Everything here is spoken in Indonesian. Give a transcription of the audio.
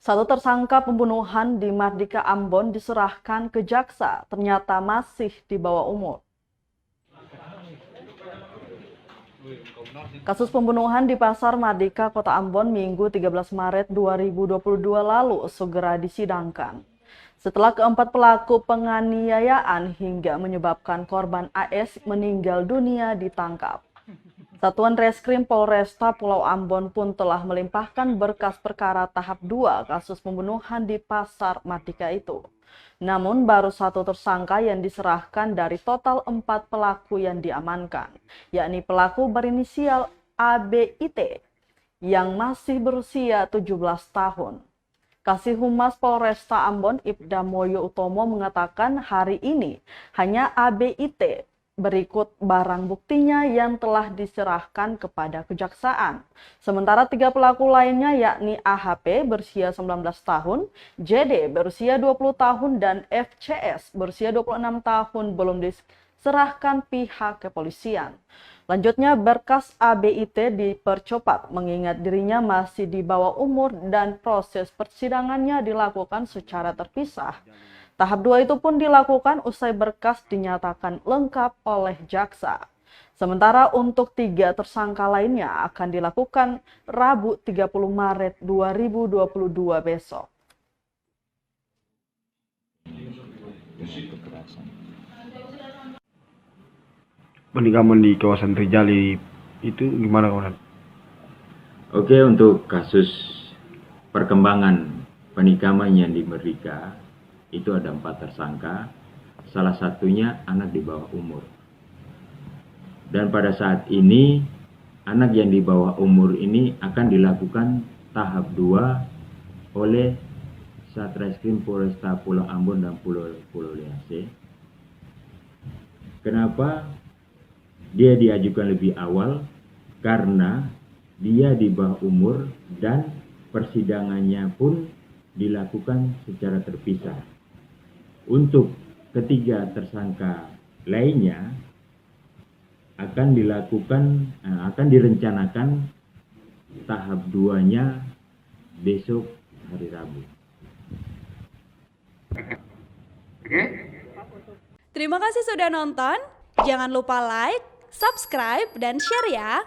Satu tersangka pembunuhan di Mardika Ambon diserahkan ke jaksa, ternyata masih di bawah umur. Kasus pembunuhan di Pasar Mardika, Kota Ambon, Minggu 13 Maret 2022 lalu segera disidangkan. Setelah keempat pelaku penganiayaan hingga menyebabkan korban AS meninggal dunia ditangkap. Satuan Reskrim Polresta Pulau Ambon pun telah melimpahkan berkas perkara tahap 2 kasus pembunuhan di Pasar Mardika itu. Namun baru satu tersangka yang diserahkan dari total 4 pelaku yang diamankan, yakni pelaku berinisial ABIT yang masih berusia 17 tahun. Kasih Humas Polresta Ambon Ibda Moyo Utomo mengatakan hari ini hanya ABIT berikut barang buktinya yang telah diserahkan kepada kejaksaan. Sementara 3 pelaku lainnya yakni AHP berusia 19 tahun, JD berusia 20 tahun, dan FCS berusia 26 tahun belum diserahkan pihak kepolisian. Lanjutnya, berkas ABIT dipercepat mengingat dirinya masih di bawah umur dan proses persidangannya dilakukan secara terpisah. Tahap 2 itu pun dilakukan usai berkas dinyatakan lengkap oleh jaksa. Sementara untuk 3 tersangka lainnya akan dilakukan Rabu 30 Maret 2022 besok. Penikaman di kawasan Rijali itu gimana, kawan? Oke, untuk kasus perkembangan penikaman yang di Merdeka itu ada 4 tersangka, salah satunya anak di bawah umur. Dan pada saat ini anak yang di bawah umur ini akan dilakukan tahap 2 oleh Satreskrim Polresta Pulau Ambon dan Pulau Lease. Kenapa dia diajukan lebih awal? Karena dia di bawah umur dan persidangannya pun dilakukan secara terpisah. Untuk ketiga tersangka lainnya akan direncanakan tahap 2-nya besok hari Rabu. Terima kasih sudah nonton. Jangan lupa like, subscribe, dan share ya.